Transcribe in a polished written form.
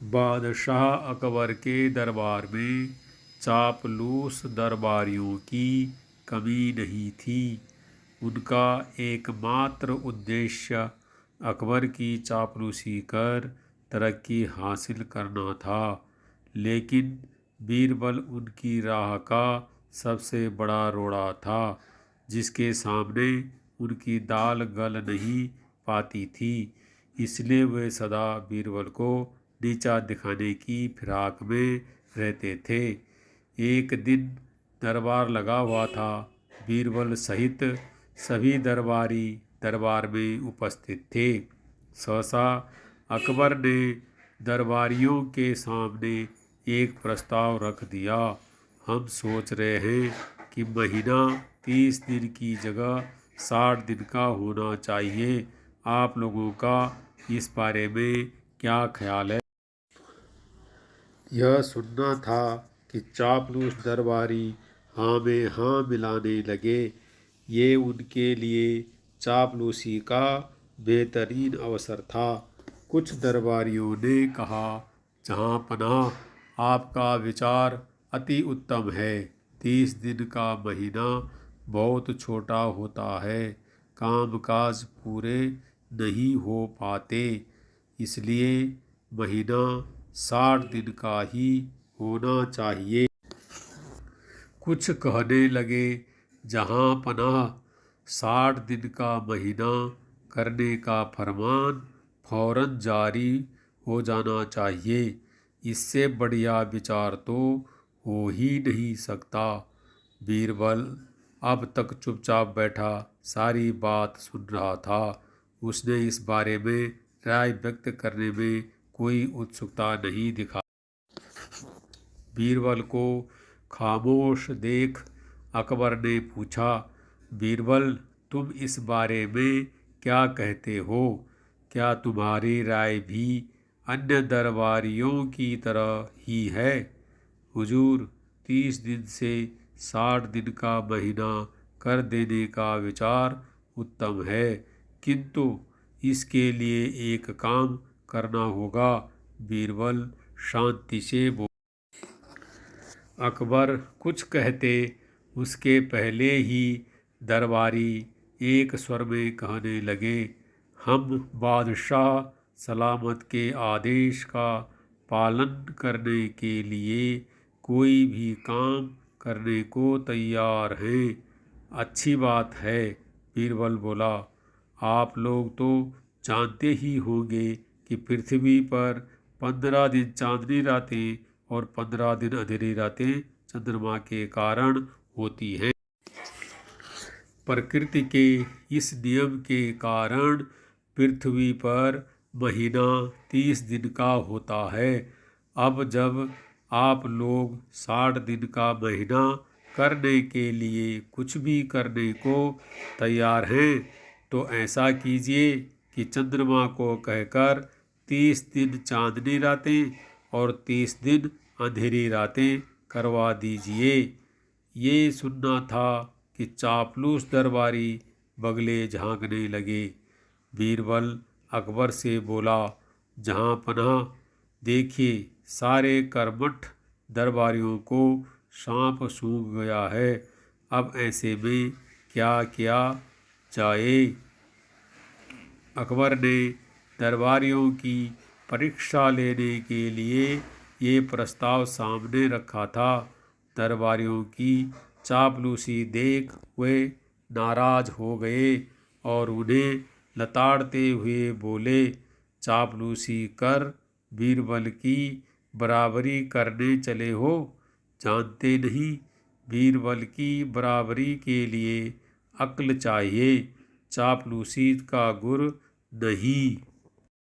बादशाह अकबर के दरबार में चापलूस दरबारियों की कमी नहीं थी। उनका एकमात्र उद्देश्य अकबर की चापलूसी कर तरक्की हासिल करना था। लेकिन बीरबल उनकी राह का सबसे बड़ा रोड़ा था, जिसके सामने उनकी दाल गल नहीं पाती थी। इसलिए वे सदा बीरबल को नीचा दिखाने की फिराक में रहते थे। एक दिन दरबार लगा हुआ था। बीरबल सहित सभी दरबारी दरबार में उपस्थित थे। सहसा अकबर ने दरबारियों के सामने एक प्रस्ताव रख दिया। हम सोच रहे हैं कि महीना 30 दिन की जगह 60 दिन का होना चाहिए। आप लोगों का इस बारे में क्या ख्याल है? यह सुनना था कि चापलूस दरबारी हाँ में हाँ मिलाने लगे। ये उनके लिए चापलूसी का बेहतरीन अवसर था। कुछ दरबारियों ने कहा, जहाँ पनाह, आपका विचार अति उत्तम है। 30 दिन का महीना बहुत छोटा होता है, कामकाज पूरे नहीं हो पाते। इसलिए महीना 60 दिन का ही होना चाहिए। कुछ कहने लगे, जहाँ पनाह, 60 दिन का महीना करने का फरमान फौरन जारी हो जाना चाहिए। इससे बढ़िया विचार तो हो ही नहीं सकता। बीरबल अब तक चुपचाप बैठा सारी बात सुन रहा था। उसने इस बारे में राय व्यक्त करने में कोई उत्सुकता नहीं दिखा। बीरबल को खामोश देख अकबर ने पूछा, बीरबल, तुम इस बारे में क्या कहते हो? क्या तुम्हारी राय भी अन्य दरबारियों की तरह ही है? हुजूर, 30 दिन से 60 दिन का महीना कर देने का विचार उत्तम है, किंतु इसके लिए एक काम करना होगा। बीरबल शांति से बोला। अकबर कुछ कहते उसके पहले ही दरबारी एक स्वर में कहने लगे, हम बादशाह सलामत के आदेश का पालन करने के लिए कोई भी काम करने को तैयार हैं। अच्छी बात है, बीरबल बोला। आप लोग तो जानते ही होंगे कि पृथ्वी पर 15 दिन चांदनी रातें और 15 दिन अंधेरी रातें चंद्रमा के कारण होती हैं। प्रकृति के इस नियम के कारण पृथ्वी पर महीना 30 दिन का होता है। अब जब आप लोग 60 दिन का महीना करने के लिए कुछ भी करने को तैयार हैं, तो ऐसा कीजिए कि चंद्रमा को कहकर 30 दिन चांदनी रातें और 30 दिन अंधेरी रातें करवा दीजिए। ये सुनना था कि चापलूस दरबारी बगले झांकने लगे। बीरबल अकबर से बोला, जहाँ पनाह, देखिए, सारे कर्मठ दरबारियों को सांप सूंघ गया है। अब ऐसे में क्या किया जाए? अकबर ने दरबारियों की परीक्षा लेने के लिए ये प्रस्ताव सामने रखा था। दरबारियों की चापलूसी देख वे नाराज हो गए और उन्हें लताड़ते हुए बोले, चापलूसी कर बीरबल की बराबरी करने चले हो? जानते नहीं, बीरबल की बराबरी के लिए अक्ल चाहिए, चापलूसी का गुर नहीं।